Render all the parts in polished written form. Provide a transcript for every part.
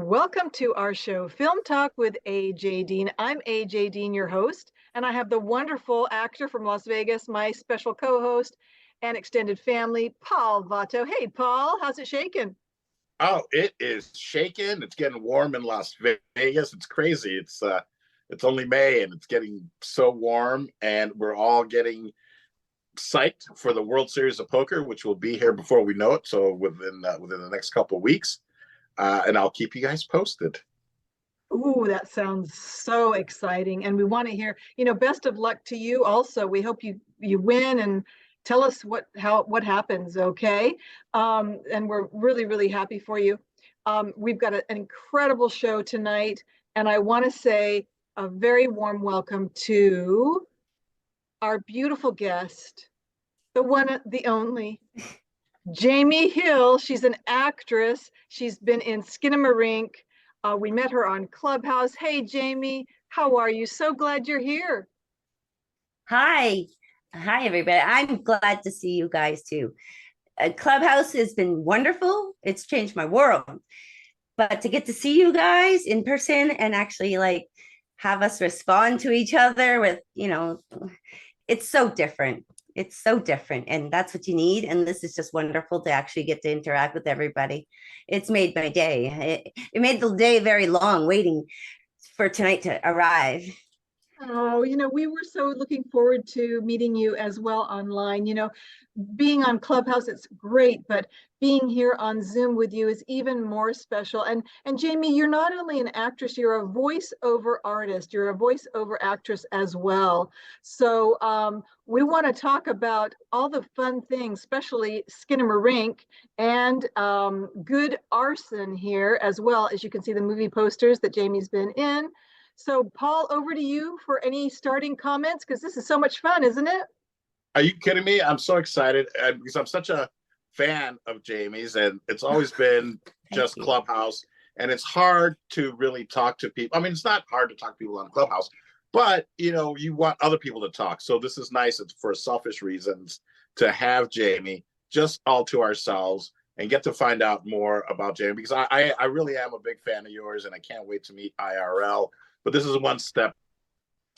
Welcome to our show, Film Talk with AJ Dean. I'm AJ Dean, your host, and I have the wonderful actor from Las Vegas, my special co-host and extended family, Paul Vato. Hey, Paul, how's it shaking? Oh, it is shaking. It's getting warm in Las Vegas. It's crazy. It's only May and it's getting so warm, and we're all getting psyched for the World Series of Poker, which will be here before we know it. So within the next couple of weeks, and I'll keep you guys posted. Ooh, that sounds so exciting. And we want to hear, best of luck to you also. We hope you win and tell us what happens, okay? And we're really, really happy for you. We've got an incredible show tonight, and I want to say a very warm welcome to our beautiful guest, the one, the only, Jaime Hill. She's an actress. She's been in Skinamarink. We met her on Clubhouse. Hey, Jaime, how are you? So glad you're here. Hi. Hi, everybody. I'm glad to see you guys too. Clubhouse has been wonderful. It's changed my world. But to get to see you guys in person and actually have us respond to each other with, it's so different. It's so different. And that's what you need. And this is just wonderful to actually get to interact with everybody. It's made my day. It made the day very long waiting for tonight to arrive. Oh, we were so looking forward to meeting you as well online. Being on Clubhouse, it's great, but being here on Zoom with you is even more special. And Jaime, you're not only an actress, you're a voiceover artist, you're a voiceover actress as well. So we want to talk about all the fun things, especially Skinamarink and Good Arson here, as well as you can see the movie posters that Jaime's been in. So, Paul, over to you for any starting comments, because this is so much fun, isn't it? Are you kidding me? I'm so excited because I'm such a fan of Jaime's, and it's always been just Clubhouse, and it's hard to really talk to people. I mean, it's not hard to talk to people on Clubhouse, but you want other people to talk. So this is nice. It's for selfish reasons to have Jaime just all to ourselves and get to find out more about Jaime, because I really am a big fan of yours, and I can't wait to meet IRL. But this is one step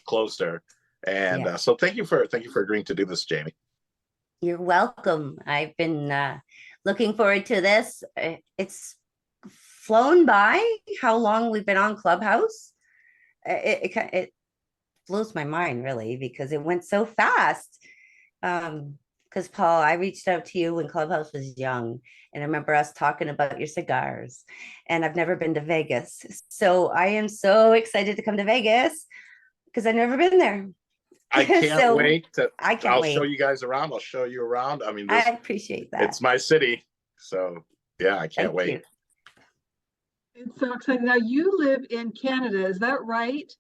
closer, and so thank you for agreeing to do this, Jaime. You're welcome. I've been looking forward to this. It's flown by how long we've been on Clubhouse. It blows my mind, really, because it went so fast. Because Paul, I reached out to you when Clubhouse was young, and I remember us talking about your cigars, and I've never been to Vegas. So I am so excited to come to Vegas because I've never been there. I can't wait. I'll wait. show you guys around. I'll show you around. I mean, I appreciate that. It's my city. So yeah, I can't wait. You. It's so exciting. Now you live in Canada, is that right?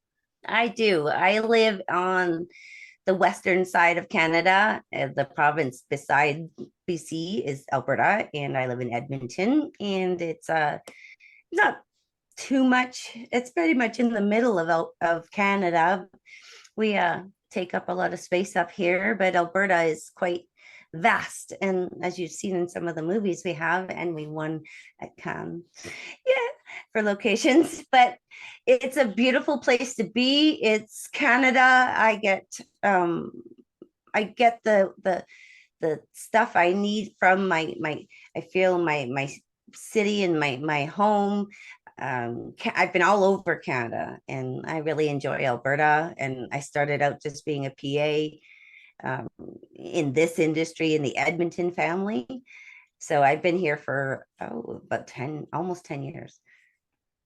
I do. I live on the western side of Canada. The province beside BC is Alberta, and I live in Edmonton, and it's not too much. It's pretty much in the middle of Canada. We take up a lot of space up here, but Alberta is quite vast, and as you've seen in some of the movies we have, and we won at Cannes, for locations, but it's a beautiful place to be. It's Canada. I get the stuff I need from I feel my city and my home. I've been all over Canada, and I really enjoy Alberta. And I started out just being a PA in this industry in the Edmonton family. So I've been here for about almost 10 years.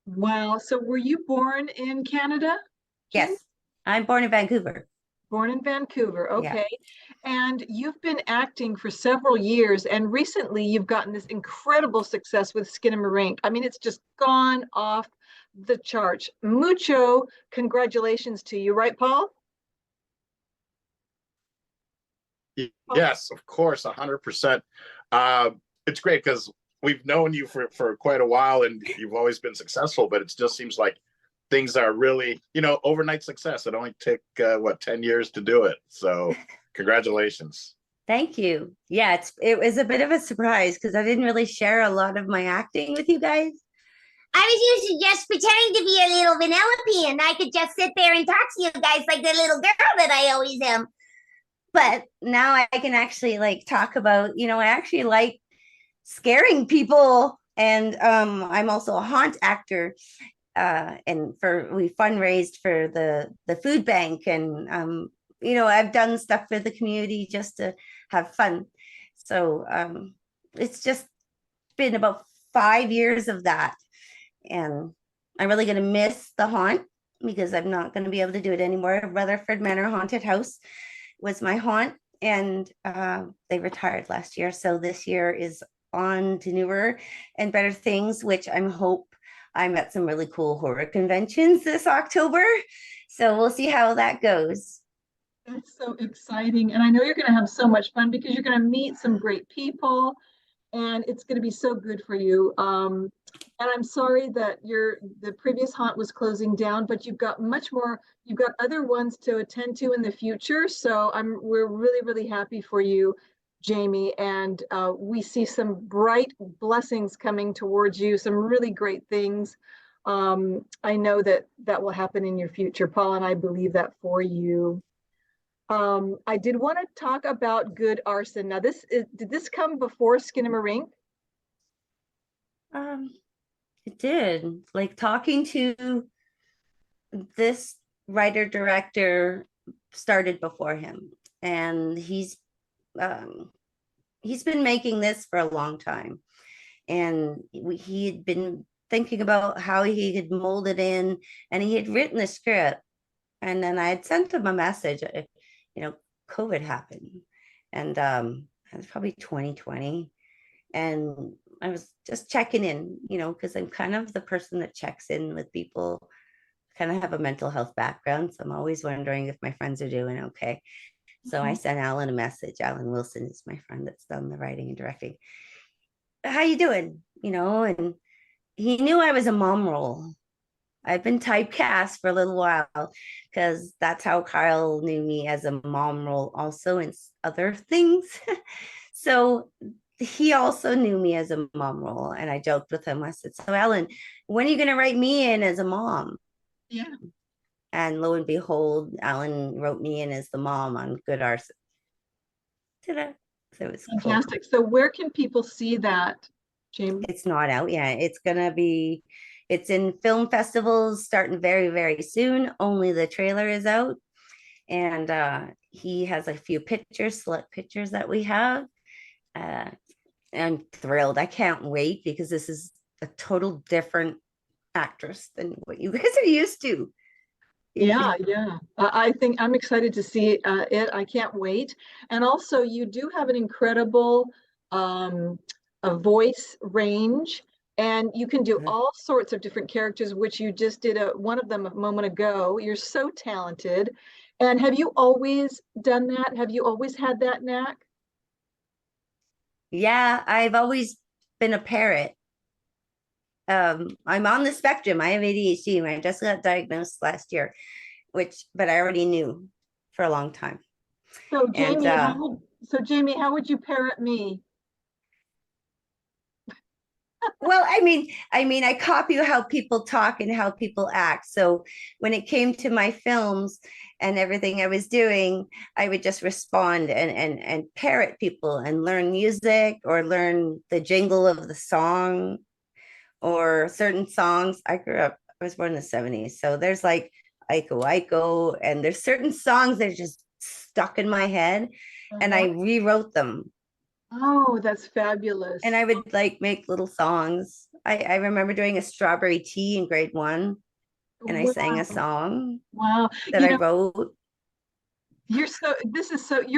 Wow. So were you born in Canada? Yes, I'm born in Vancouver. Born in Vancouver. Okay. Yeah. And you've been acting for several years, and recently you've gotten this incredible success with Skinamarink. I mean, it's just gone off the charts. Mucho congratulations to you, right, Paul? Yes, of course, 100%. It's great because we've known you for quite a while, and you've always been successful, but it just seems like things are really, overnight success. It only took 10 years to do it. So congratulations. Thank you. Yeah, it was a bit of a surprise because I didn't really share a lot of my acting with you guys. I was usually just pretending to be a little Vanellope, and I could just sit there and talk to you guys like the little girl that I always am. But now I can actually like talk about, I actually like scaring people, and I'm also a haunt actor. And we fundraised for the food bank, and I've done stuff for the community just to have fun. So it's just been about 5 years of that, and I'm really going to miss the haunt because I'm not going to be able to do it anymore. Rutherford Manor Haunted House was my haunt, and they retired last year. So this year is on to newer and better things, which I'm at some really cool horror conventions this October. So we'll see how that goes. That's so exciting. And I know you're going to have so much fun because you're going to meet some great people and it's going to be so good for you. And I'm sorry that the previous haunt was closing down, but you've got much more, you've got other ones to attend to in the future. So we're really, really happy for you, Jaime. And we see some bright blessings coming towards you, some really great things. I know that will happen in your future, Paul, and I believe that for you. I did want to talk about good arson. Now, did this come before Skinamarink? It did. Like talking to this writer director started before him, and he's been making this for a long time, and he had been thinking about how he could mold it in, and he had written the script, and then I had sent him a message. COVID happened, and it was probably 2020, and I was just checking in, because I'm kind of the person that checks in with people. Kind of have a mental health background, so I'm always wondering if my friends are doing okay. So I sent Alan a message. Alan Wilson is my friend that's done the writing and directing. How you doing? And he knew I was a mom role. I've been typecast for a little while because that's how Kyle knew me, as a mom role also in other things. So he also knew me as a mom role, and I joked with him. I said, "So Alan, when are you going to write me in as a mom?" Yeah. And lo and behold, Alan wrote me in as the mom on Good Arson. Ta-da. So it was Fantastic. cool. So where can people see that, Jaime? It's not out yet. It's in film festivals starting very, very soon. Only the trailer is out. And he has a few select pictures that we have. I'm thrilled. I can't wait because this is a total different actress than what you guys are used to. Yeah, yeah. I think I'm excited to see it. I can't wait. And also, you do have an incredible a voice range, and you can do all sorts of different characters, which you just did one of them a moment ago. You're so talented. And have you always done that? Have you always had that knack? Yeah, I've always been a parrot. I'm on the spectrum. I have ADHD, and I just got diagnosed last year, but I already knew for a long time. So And Jaime, how would you parrot me? well, I copy how people talk and how people act. So when it came to my films and everything I was doing, I would just respond and parrot people and learn music or learn the jingle of the song or certain songs. I was born in the 70s. So there's like Aiko Aiko, and there's certain songs that are just stuck in my head, and I rewrote them. Oh, that's fabulous. And I would like make little songs. I remember doing a strawberry tea in grade 1, and I sang a song Wow. that I wrote. You're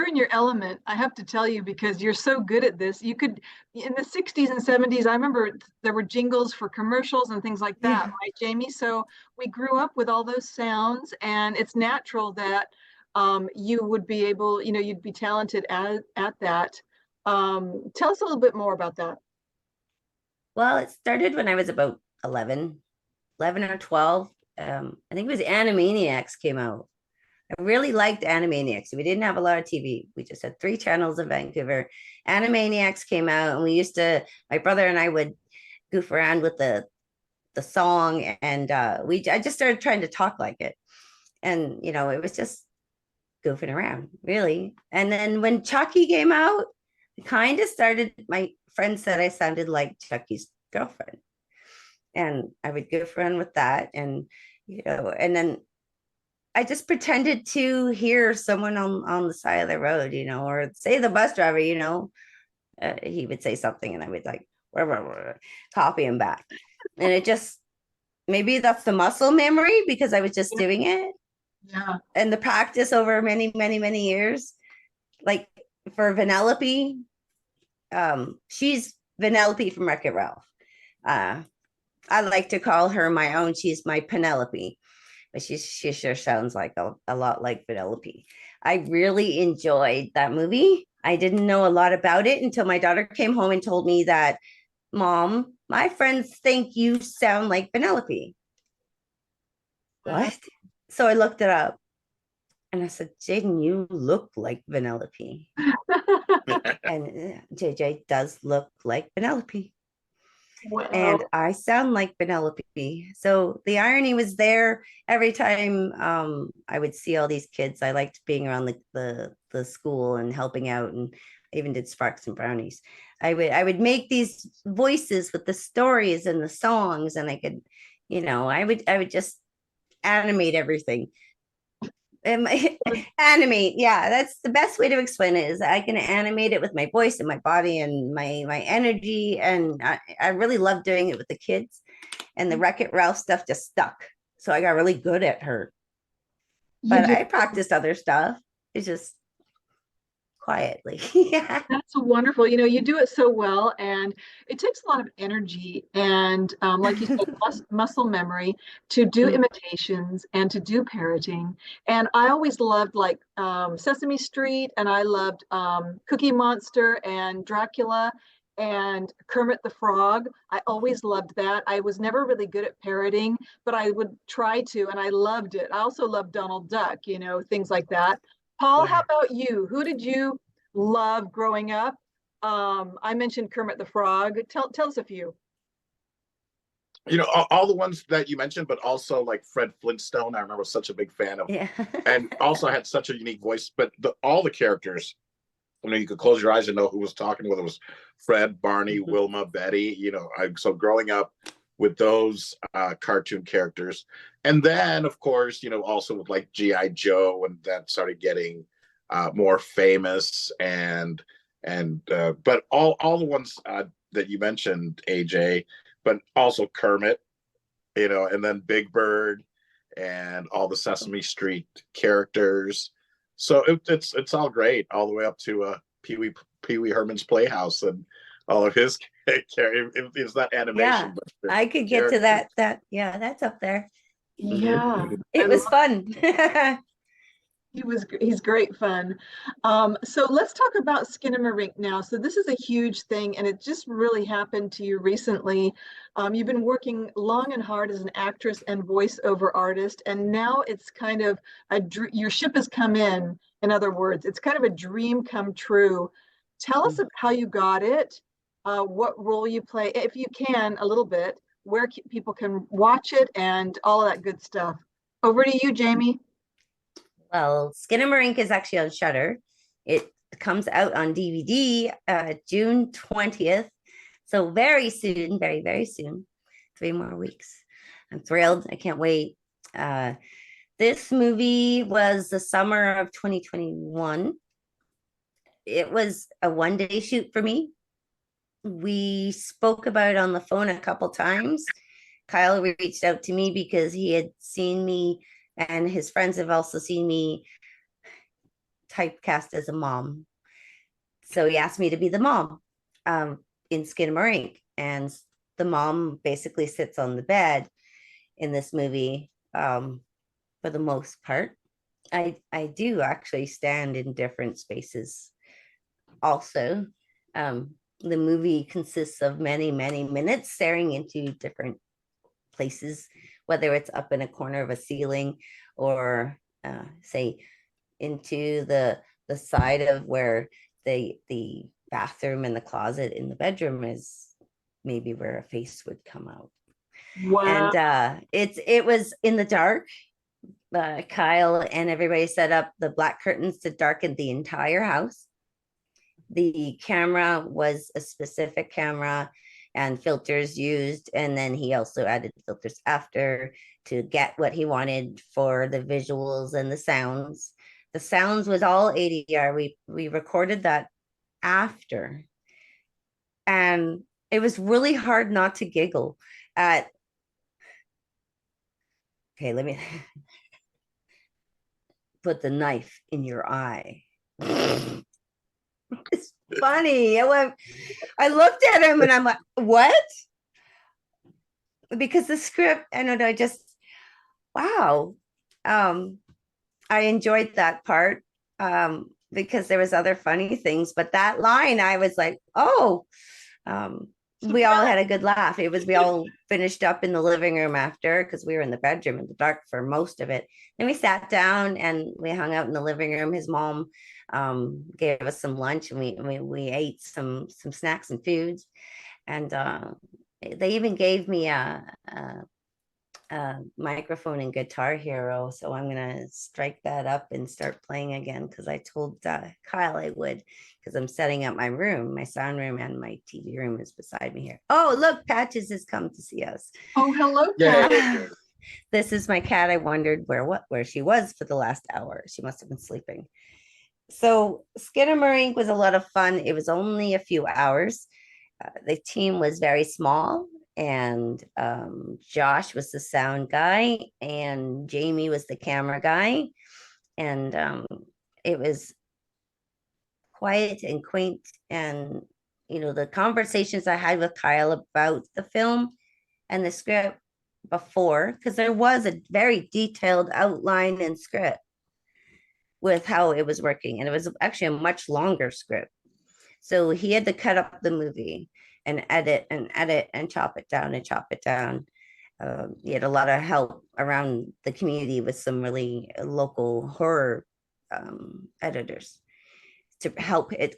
in your element, I have to tell you, because you're so good at this. You could, in the 60s and 70s, I remember there were jingles for commercials and things like that, right, Jaime? So we grew up with all those sounds, and it's natural that you would be able, you'd be talented at that. Tell us a little bit more about that. Well, it started when I was about 11 or 12. I think it was Animaniacs came out. I really liked Animaniacs. We didn't have a lot of TV. We just had 3 channels in Vancouver. Animaniacs came out, and my brother and I would goof around with the the song, and I just started trying to talk like it, and it was just goofing around, really. And then when Chucky came out, kind of started. My friend said I sounded like Chucky's girlfriend, and I would goof around with that, and and then I just pretended to hear someone on the side of the road, or say the bus driver, he would say something, and I would like copy him back, and it just maybe that's the muscle memory because I was just doing it, Yeah. and the practice over many, many, many years. Like for Vanellope, she's Vanellope from Wreck-It Ralph. I like to call her my own. She's my Penelope, but she sure sounds like a lot like Vanellope. I really enjoyed that movie. I didn't know a lot about it until my daughter came home and told me that, Mom, my friends think you sound like Vanellope. What? So I looked it up and I said, Jaden, you look like Vanellope. And JJ does look like Vanellope. Wow. And I sound like Penelope. So the irony was there every time I would see all these kids. I liked being around the school and helping out, and I even did Sparks and Brownies. I would make these voices with the stories and the songs, and I could, I would just animate everything. Animate, yeah, that's the best way to explain it, is I can animate it with my voice and my body and my energy, and I really love doing it with the kids, and the Wreck-It Ralph stuff just stuck, so I got really good at her. But I practiced other stuff. It's just quietly. Yeah. That's wonderful. You do it so well, and it takes a lot of energy and, like you said, muscle memory to do imitations and to do parroting. And I always loved like Sesame Street, and I loved Cookie Monster and Dracula and Kermit the Frog. I always loved that. I was never really good at parroting, but I would try to, and I loved it. I also loved Donald Duck, things like that. Paul, how about you? Who did you love growing up? I mentioned Kermit the Frog. Tell us a few. All the ones that you mentioned, but also like Fred Flintstone. I remember such a big fan of, Yeah. and also had such a unique voice. But all the characters, you could close your eyes and know who was talking, whether it was Fred, Barney, Wilma, Betty. So growing up with those cartoon characters, and then of course, also with like GI Joe, and that started getting more famous, but all the ones that you mentioned, AJ, but also Kermit, and then Big Bird, and all the Sesame Street characters. So it's all great, all the way up to Pee Wee Herman's Playhouse and all of his characters. It's not animation, but I could get to that. Yeah, that's up there. Yeah, it was fun. He's great fun. So let's talk about Skinamarink now. So this is a huge thing, and it just really happened to you recently. You've been working long and hard as an actress and voiceover artist, and now it's kind of your ship has come in. In other words, it's kind of a dream come true. Tell us how you got it, what role you play, if you can, a little bit, where people can watch it, and all of that good stuff. Over to you, Jamie. Well, Skinamarink is actually on Shudder. It comes out on DVD June 20th. So very soon, very, very soon. 3 more weeks. I'm thrilled. I can't wait. This movie was the summer of 2021. It was a 1-day shoot for me. We spoke about it on the phone a couple times. Kyle reached out to me because he had seen me, and his friends have also seen me typecast as a mom. So he asked me to be the mom in Skinamarink. And the mom basically sits on the bed in this movie for the most part. I do actually stand in different spaces also. The movie consists of many, many minutes staring into different places, whether it's up in a corner of a ceiling or say into the side of where the bathroom and the closet in the bedroom is, maybe where a face would come out. Wow. And it was in the dark. Kyle and everybody set up the black curtains to darken the entire house. The camera was a specific camera and filters used, and then he also added filters after to get what he wanted for the visuals and the sounds. The sounds was all ADR. We recorded that after, and it was really hard not to giggle at. Okay, let me put the knife in your eye. It's funny. I looked at him and I'm like, what? Because the script, and I just, wow. I enjoyed that part because there was other funny things, but that line, I was like, oh, we all had a good laugh. We all finished up in the living room after, because we were in the bedroom in the dark for most of it. Then we sat down and we hung out in the living room. His mom gave us some lunch, and we ate some snacks and foods. And they even gave me a microphone and Guitar Hero. So I'm going to strike that up and start playing again, because I told Kyle I would, because I'm setting up my room. My sound room and my TV room is beside me here. Oh, look, Patches has come to see us. Oh, hello, Yeah. Pat. This is my cat. I wondered where she was for the last hour. She must have been sleeping. So Skinamarink was a lot of fun. It was only a few hours. The team was very small, and Josh was the sound guy, and Jaime was the camera guy, and it was quiet and quaint. And the conversations I had with Kyle about the film and the script before, because there was a very detailed outline and script with how it was working, and it was actually a much longer script. So he had to cut up the movie and edit and chop it down and chop it down. He had a lot of help around the community with some really local horror editors to help it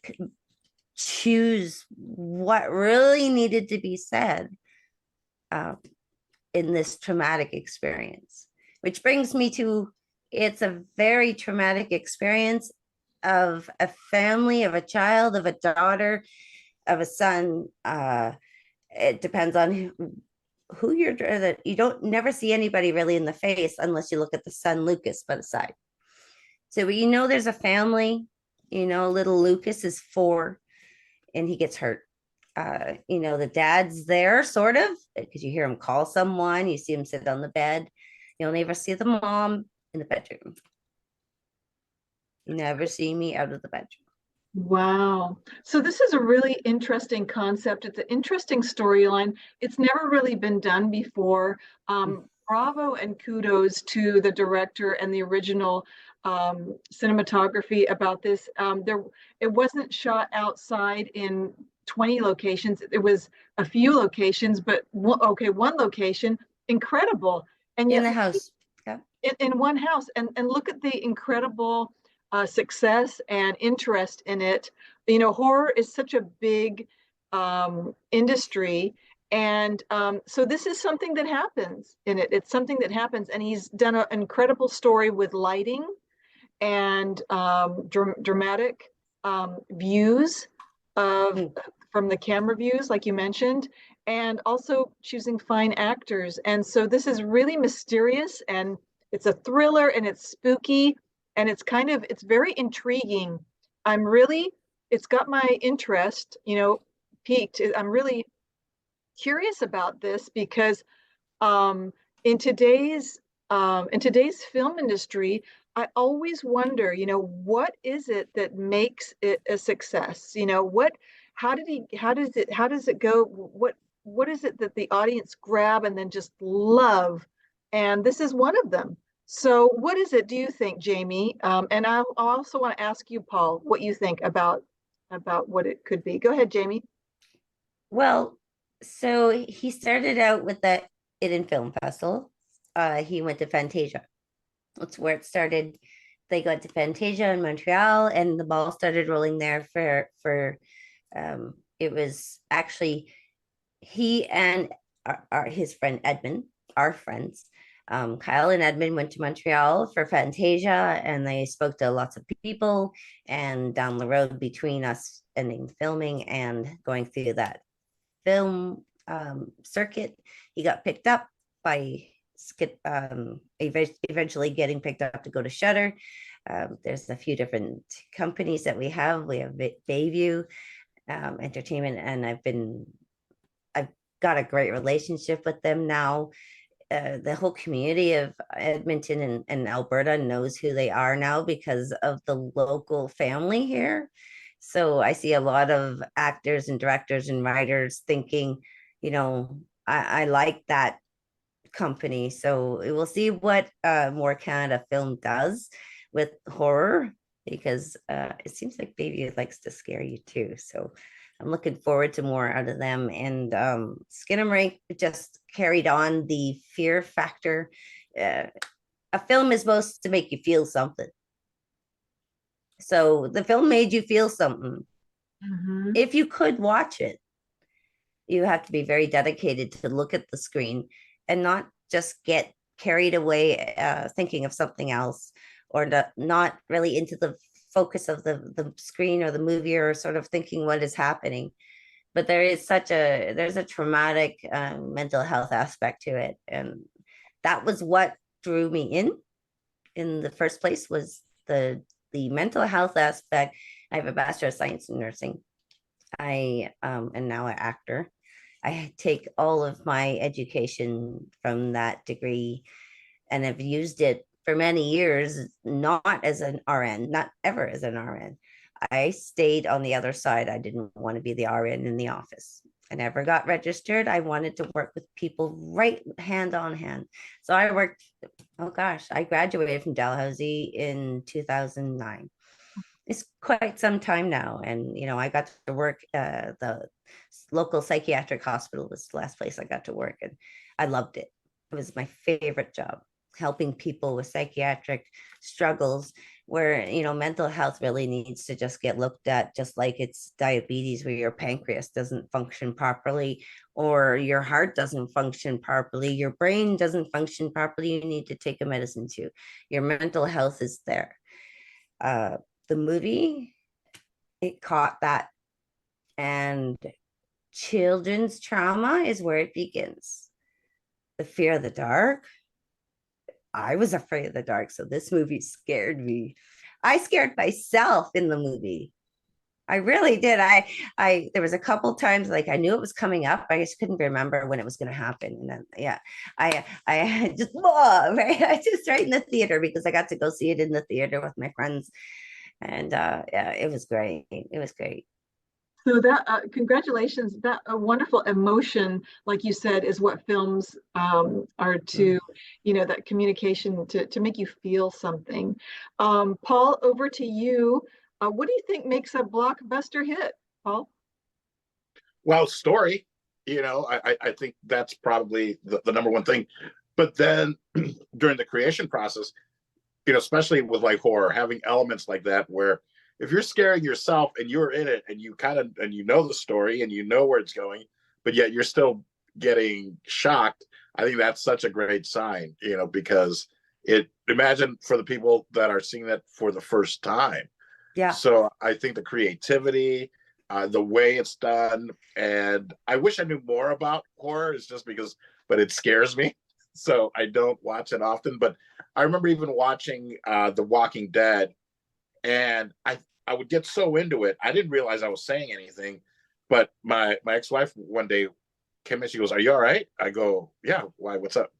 choose what really needed to be said in this traumatic experience. Which brings me to, it's a very traumatic experience of a family, of a child, of a daughter, of a son. It depends on who you're, that you don't never see anybody really in the face unless you look at the son Lucas by the side. So there's a family. Little Lucas is 4 and he gets hurt. The dad's there sort of, because you hear him call someone, you see him sit on the bed. You'll never see the mom in the bedroom. You never see me out of the bedroom. Wow. So this is a really interesting concept. It's an interesting storyline. It's never really been done before. Bravo and kudos to the director and the original cinematography about this. It wasn't shot outside in 20 locations. It was a few locations, but one location, incredible. And In yet the house. Yeah. in one house, and look at the incredible success and interest in it. Horror is such a big industry, and so this is something that happens in it. It's something that happens, and he's done an incredible story with lighting and dramatic views of from the camera views, like you mentioned, and also choosing fine actors. And so this is really mysterious, and it's a thriller, and it's spooky, and it's very intriguing. It's got my interest, peaked. I'm really curious about this because um, in today's film industry, I always wonder, what is it that makes it a success? How does it go? What is it that the audience grab and then just love? And this is one of them. So what is it, do you think, Jaime? And I also want to ask you, Paul, what you think about what it could be. Go ahead, Jaime. Well, so he started out with the Eden Film Festival. He went to Fantasia. That's where it started. They got to Fantasia in Montreal, and the ball started rolling there for it was actually he and his friend Edmund, our friends. Kyle and Edmund went to Montreal for Fantasia, and they spoke to lots of people. And down the road between us ending filming and going through that film circuit, he got picked up by eventually getting picked up to go to Shutter. There's a few different companies that we have. We have Bayview Entertainment, and I've got a great relationship with them now. The whole community of Edmonton and Alberta knows who they are now because of the local family here. So I see a lot of actors and directors and writers thinking, I like that company. So we'll see what More Canada Film does with horror, because it seems like Baby likes to scare you too. So I'm looking forward to more out of them. And Skinnamarink just carried on the fear factor. A film is supposed to make you feel something. So the film made you feel something. Mhm. If you could watch it, you have to be very dedicated to look at the screen and not just get carried away thinking of something else, or not really into the focus of the screen or the movie, or sort of thinking what is happening. But there's a traumatic mental health aspect to it, and that was what drew me in the first place, was the mental health aspect. I have a Bachelor of Science in Nursing. I am now an actor. I take all of my education from that degree and have used it for many years, not as an RN, not ever as an RN. I stayed on the other side. I didn't want to be the RN in the office. I never got registered. I wanted to work with people right hand on hand. So I worked, oh gosh, I graduated from Dalhousie in 2009. It's quite some time now. And, I got to work, the local psychiatric hospital was the last place I got to work. And I loved it. It was my favorite job, helping people with psychiatric struggles, where mental health really needs to just get looked at, just like it's diabetes, where your pancreas doesn't function properly, or your heart doesn't function properly, your brain doesn't function properly, you need to take a medicine too. Your mental health is there. The movie, it caught that. And children's trauma is where it begins. The fear of the dark, I was afraid of the dark, so this movie scared me. I scared myself in the movie. I really did. I there was a couple times, like, I knew it was coming up. I just couldn't remember when it was going to happen. And then, yeah, I just, right? I just right in the theater, because I got to go see it in the theater with my friends. And yeah, it was great. It was great. So that congratulations, that a wonderful emotion, like you said, is what films are to, that communication to make you feel something. Paul, over to you. What do you think makes a blockbuster hit, Paul? Well, story, I think that's probably the number one thing. But then during the creation process, especially with like horror, having elements like that, where if you're scaring yourself and you're in it and you the story and you know where it's going, but yet you're still getting shocked, I think that's such a great sign, because imagine for the people that are seeing that for the first time. Yeah. So I think the creativity, the way it's done, and I wish I knew more about horror, is just because, but it scares me. So I don't watch it often. But I remember even watching The Walking Dead, and I would get so into it, I didn't realize I was saying anything. But my ex-wife one day came in, she goes, "Are you all right?" I go, "Yeah, why? What's up?"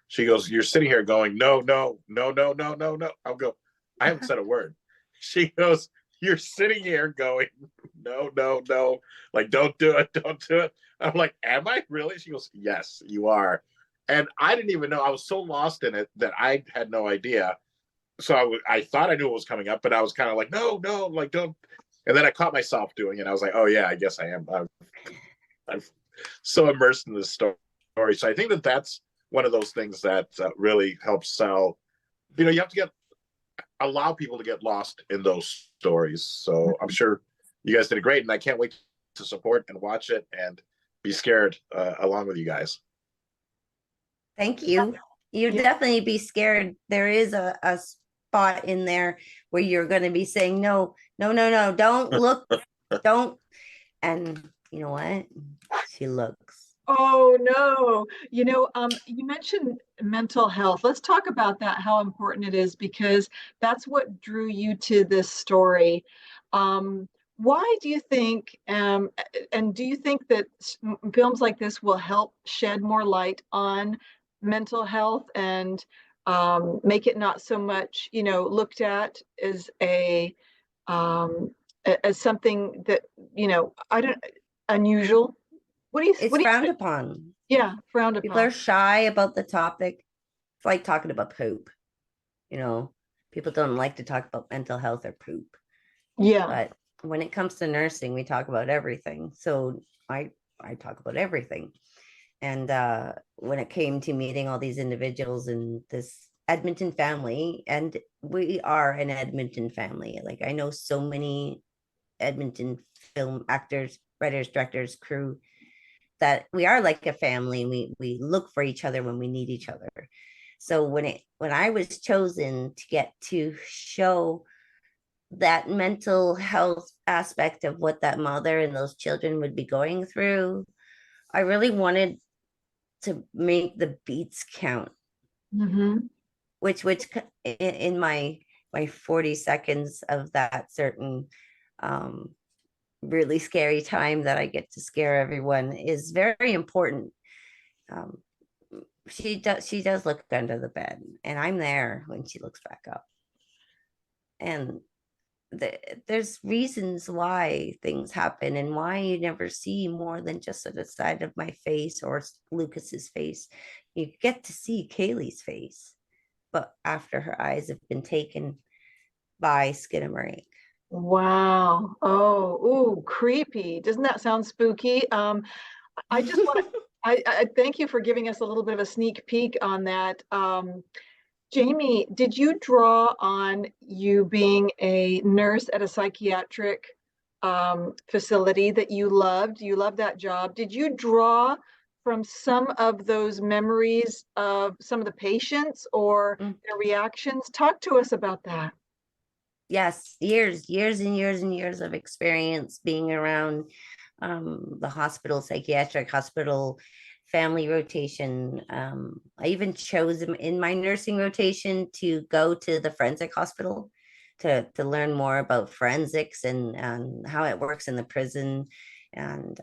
She goes, "You're sitting here going, no, no, no, no, no, no, no." I'll go, "I haven't said a word." She goes, "You're sitting here going, no, no, no, like, don't do it, don't do it." I'm like, "Am I really?" She goes, "Yes, you are." And I didn't even know. I was so lost in it that I had no idea. So I thought I knew what was coming up, but I was kind of like, no, no, like, don't. And then I caught myself doing it. I was like, oh yeah, I guess I am. I'm so immersed in this story. So I think that's one of those things that really helps sell. You have to allow people to get lost in those stories. So I'm sure you guys did great, and I can't wait to support and watch it and be scared along with you guys. Thank you. You'd Yeah. definitely be scared. There is a spot in there where you're going to be saying, no, no, no, no, don't look, don't. And you know what? She looks. Oh no. You mentioned mental health. Let's talk about that, how important it is, because that's what drew you to this story. Why do you think, and do you think that films like this will help shed more light on mental health and make it not so much, looked at as um, as something that, I don't, unusual? What It's do you frowned think? upon. Yeah, frowned People are upon. shy about the topic. It's like talking about poop. You know, people don't like to talk about mental health or poop. Yeah. But when it comes to nursing, we talk about everything. So I talk about everything. And when it came to meeting all these individuals in this Edmonton family, and we are an Edmonton family. Like I know so many Edmonton film actors, writers, directors, crew, that we are like a family. We look for each other when we need each other. So when I was chosen to get to show that mental health aspect of what that mother and those children would be going through, I really wanted to make the beats count, Hmm. which in my 40 seconds of that certain um really scary time that I get to scare everyone is very important. um she does look under the bed, and I'm there when she looks back up. And there's reasons why things happen and why you never see more than just the side of my face or Lucas's face. You get to see Kaylee's face, but after her eyes have been taken by Skinamarink. Wow. Oh, ooh, creepy. Doesn't that sound spooky? I just want to, I thank you for giving us a little bit of a sneak peek on that. Jamie, did you draw on you being a nurse at a psychiatric facility that you loved? You loved that job. Did you draw from some of those memories of some of the patients or Mm. their reactions? Talk to us about that. Yes, years and years and years of experience being around the hospital, psychiatric hospital, family rotation. I even chose in my nursing rotation to go to the forensic hospital to learn more about forensics and how it works in the prison. And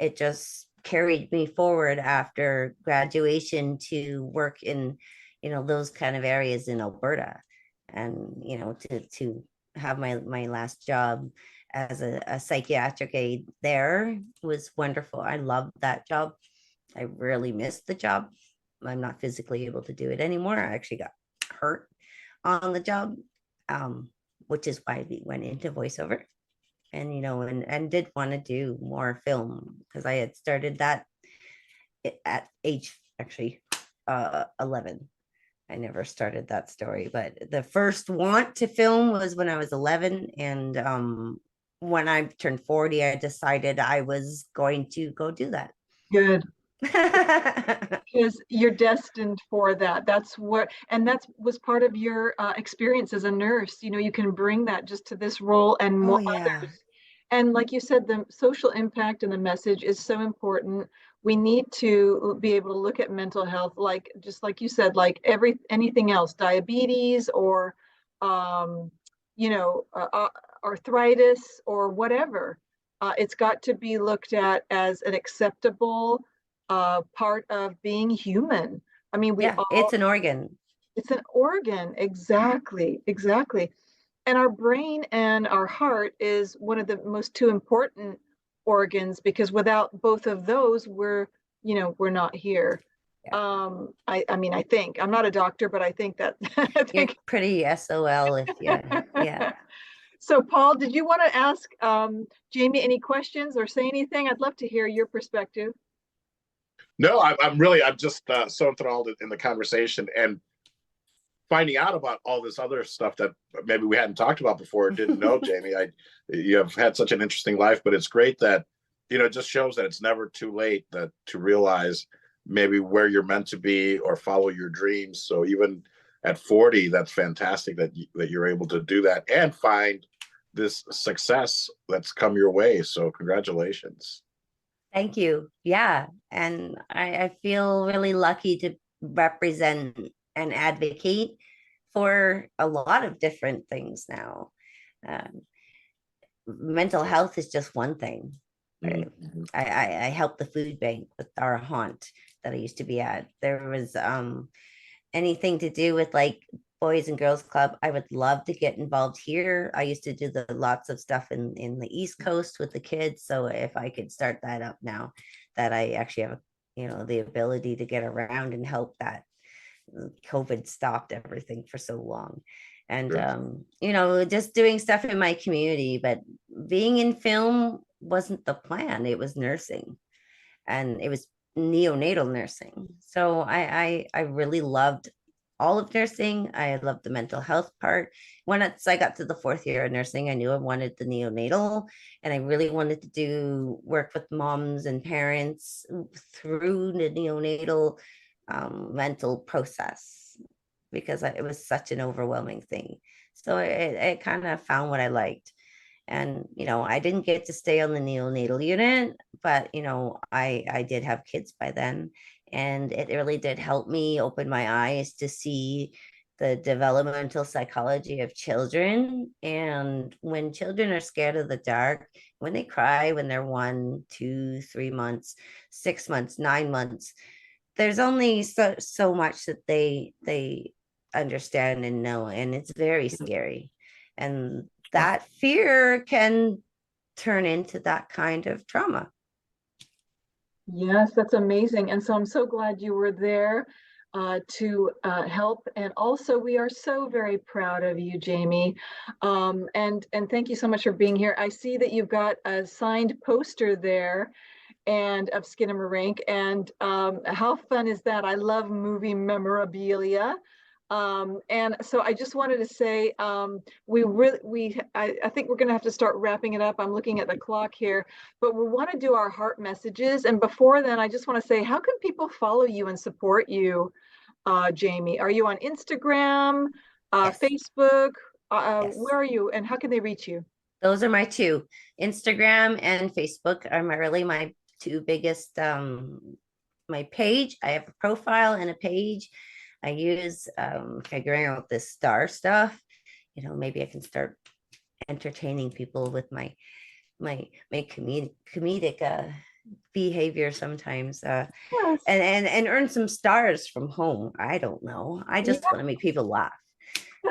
it just carried me forward after graduation to work in, those kind of areas in Alberta. And, to have my last job as a psychiatric aide there was wonderful. I loved that job. I really missed the job. I'm not physically able to do it anymore. I actually got hurt on the job, um, which is why we went into voiceover. And and did want to do more film because I had started that at age actually 11. I never started that story, but the first want to film was when I was 11. And when I turned 40, I decided I was going to go do that. Good. Because you're destined for that. That's what, and that was part of your experience as a nurse. You can bring that just to this role and Oh, more yeah. others. And like you said, the social impact and the message is so important. We need to be able to look at mental health, like just like you said, like anything else, diabetes or, um, you know, uh, uh, arthritis or whatever. It's got to be looked at as an acceptable part of being human. I mean, we Yeah, it's all, an organ. it's an organ. Exactly, exactly. And our brain and our heart is one of the most two important organs because without both of those, we're not here. Yeah. I mean, I think I'm not a doctor, but I think that I You're think. pretty SOL if you, yeah. So, Paul, did you want to ask Jamie any questions or say anything? I'd love to hear your perspective. No, I'm just so enthralled in the conversation and finding out about all this other stuff that maybe we hadn't talked about before or didn't know. Jamie, you have had such an interesting life, but it's great that it just shows that it's never too late to realize maybe where you're meant to be or follow your dreams. So even at 40, that's fantastic that that you're able to do that and find this success that's come your way. So congratulations. Thank you. Yeah. And I feel really lucky to represent and advocate for a lot of different things now. Um, Mental health is just one thing. Right? Mhm. I helped the food bank with our haunt that I used to be at. There was anything to do with like Boys and Girls Club. I would love to get involved here. I used to do the lots of stuff in the East Coast with the kids. So if I could start that up now that I actually have, the ability to get around and help that. COVID stopped everything for so long. And, Sure. just doing stuff in my community, but being in film wasn't the plan. It was nursing and it was neonatal nursing. So I really loved all of nursing. I loved the mental health part. Once I got to the fourth year of nursing, I knew I wanted the neonatal, and I really wanted to do work with moms and parents through the neonatal mental process because it was such an overwhelming thing. So it kind of found what I liked. And I didn't get to stay on the neonatal unit, but I did have kids by then, and it really did help me open my eyes to see the developmental psychology of children. And when children are scared of the dark, when they cry when they're 1, 2, 3 months, 6 months, 9 months, there's only so much that they understand and know, and it's very scary. And that fear can turn into that kind of trauma. Yes, that's amazing. And so I'm so glad you were there to help. And also, we are so very proud of you, Jaime. And thank you so much for being here. I see that you've got a signed poster there and of Skinamarink. And how fun is that? I love movie memorabilia. And so I just wanted to say, I think we're going to have to start wrapping it up. I'm looking at the clock here, but we want to do our heart messages. And before then, I just want to say, how can people follow you and support you, Jaime? Are you on Instagram, Yes. Facebook? Yes. Where are you, and how can they reach you? Those are my two. Instagram and Facebook are really my two biggest. My page, I have a profile and a page. I use figuring out this star stuff. Maybe I can start entertaining people with my comedic behavior sometimes, Yes. and earn some stars from home. I don't know. I Yeah. just want to make people laugh.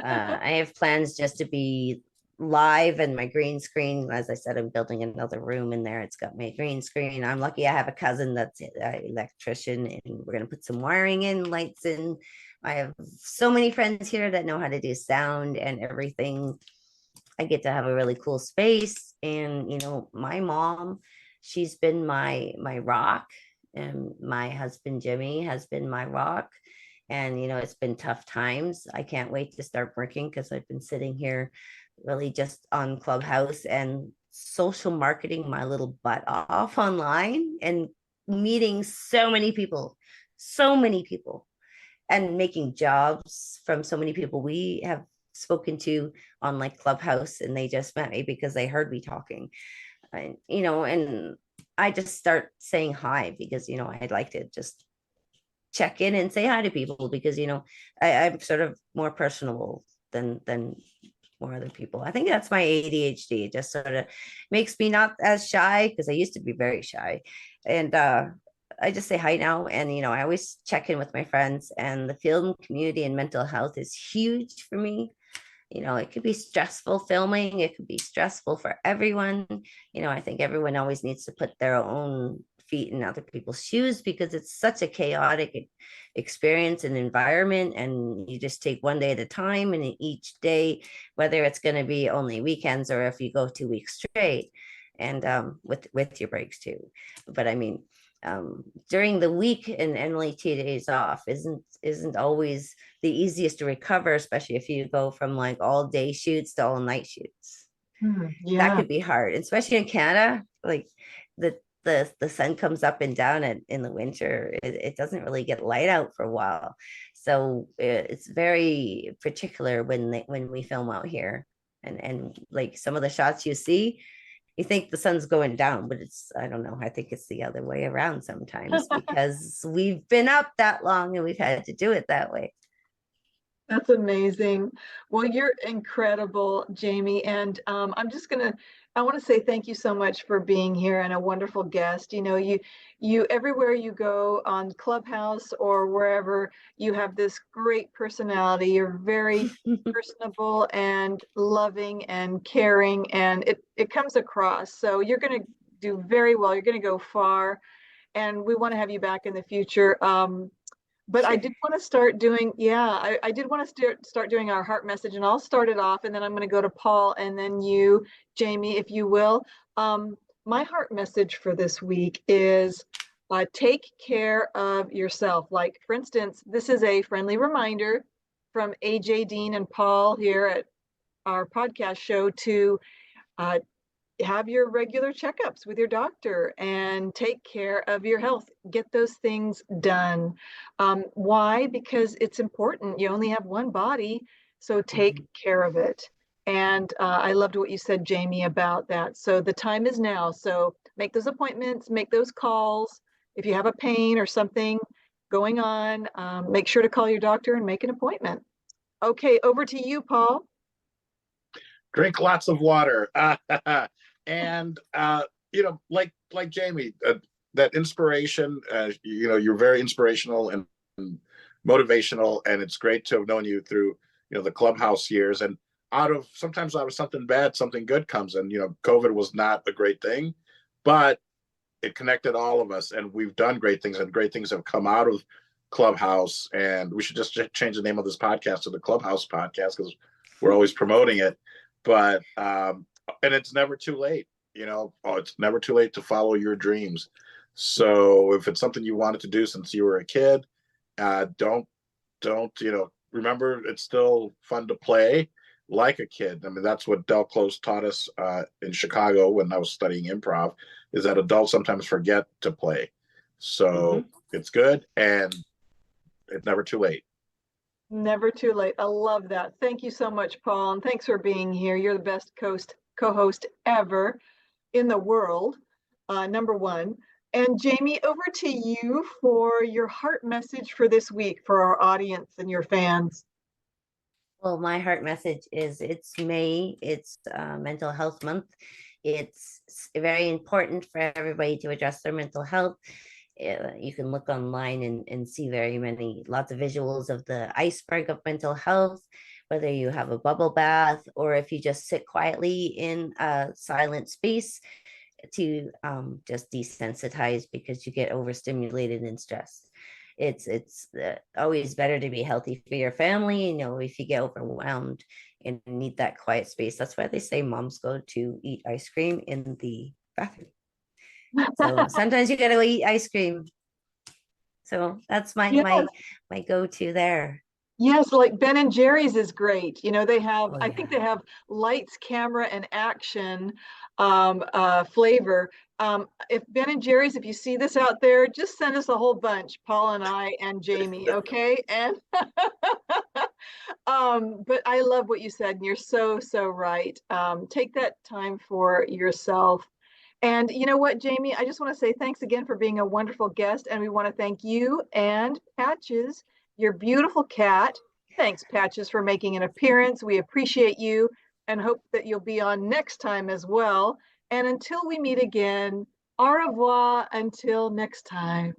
I have plans just to be live and my green screen. As I said, I'm building another room in there. It's got my green screen. I'm lucky I have a cousin that's an electrician, and we're going to put some wiring in, lights in. I have so many friends here that know how to do sound and everything. I get to have a really cool space. And my mom, she's been my rock, and my husband Jimmy has been my rock. And it's been tough times. I can't wait to start working because I've been sitting here really just on Clubhouse and social marketing my little butt off online and meeting so many people, and making jobs from so many people we have spoken to on like Clubhouse, and they just met me because they heard me talking. And I just start saying hi because I'd like to just check in and say hi to people because I'm sort of more personable than more other people. I think that's my ADHD. It just sort of makes me not as shy because I used to be very shy. And I just say hi now. And I always check in with my friends, and the film community and mental health is huge for me. It could be stressful filming, it could be stressful for everyone. I think everyone always needs to put their own feet in other people's shoes because it's such a chaotic experience and environment, and you just take one day at a time, and each day, whether it's going to be only weekends or if you go 2 weeks straight, and with your breaks too. But I mean, during the week and only 2 days off isn't always the easiest to recover, especially if you go from like all day shoots to all night shoots. That Yeah. could be hard, especially in Canada. Like the the sun comes up and down in the winter. It doesn't really get light out for a while, so it's very particular when we film out here. And like some of the shots you see, you think the sun's going down, but it's, I don't know, I think it's the other way around sometimes because we've been up that long and we've had to do it that way. That's amazing. Well, you're incredible, Jaime. And I want to say thank you so much for being here and a wonderful guest. You everywhere you go on Clubhouse or wherever, you have this great personality. You're very personable and loving and caring, and it comes across. So you're going to do very well. You're going to go far, and we want to have you back in the future. But I Sure. did want to start doing, I did want to start doing our heart message, and I'll start it off, and then I'm going to go to Paul, and then you, Jaime, if you will. My heart message for this week is take care of yourself. Like, for instance, this is a friendly reminder from AJ, Dean, and Paul here at our podcast show to uh, have your regular checkups with your doctor and take care of your health. Get those things done. Why? Because it's important. You only have one body, so take Mhm. care of it. And I loved what you said, Jaime, about that. So the time is now. So make those appointments, make those calls. If you have a pain or something going on, make sure to call your doctor and make an appointment. Okay, over to you, Paul. Drink lots of water. And like Jaime, that inspiration, you're very inspirational and motivational, and it's great to have known you through the clubhouse years. And sometimes out of something bad, something good comes. And COVID was not a great thing, but it connected all of us, and we've done great things, and great things have come out of Clubhouse. And we should just change the name of this podcast to the Clubhouse Podcast, because we're always promoting it. But and it's never too late. It's never too late to follow your dreams. So if it's something you wanted to do since you were a kid, don't remember, it's still fun to play like a kid. I mean, that's what Del Close taught us in Chicago when I was studying improv, is that adults sometimes forget to play. So Mhm. it's good, and it's never too late. Never too late. I love that. Thank you so much, Paul, and thanks for being here. You're the best co-host ever in the world, number one. And Jaime, over to you for your heart message for this week for our audience and your fans. Well, my heart message is it's May, it's mental health month. It's very important for everybody to address their mental health. You can look online and see lots of visuals of the iceberg of mental health, whether you have a bubble bath or if you just sit quietly in a silent space to just desensitize because you get overstimulated and stressed. It's always better to be healthy for your family. If you get overwhelmed and need that quiet space, that's why they say moms go to eat ice cream in the bathroom. So sometimes you gotta go eat ice cream. So that's my Yes, my my go-to there. yes, like Ben and Jerry's is great. Oh I think yeah. they have lights, camera, and action flavor. If Ben and Jerry's, if you see this out there, just send us a whole bunch, Paul and I and Jaime, okay? And but I love what you said, and you're so, so right. Take that time for yourself. And you know what, Jaime, I just want to say thanks again for being a wonderful guest. And we want to thank you and Patches, your beautiful cat. Thanks, Patches, for making an appearance. We appreciate you and hope that you'll be on next time as well. And until we meet again, au revoir until next time.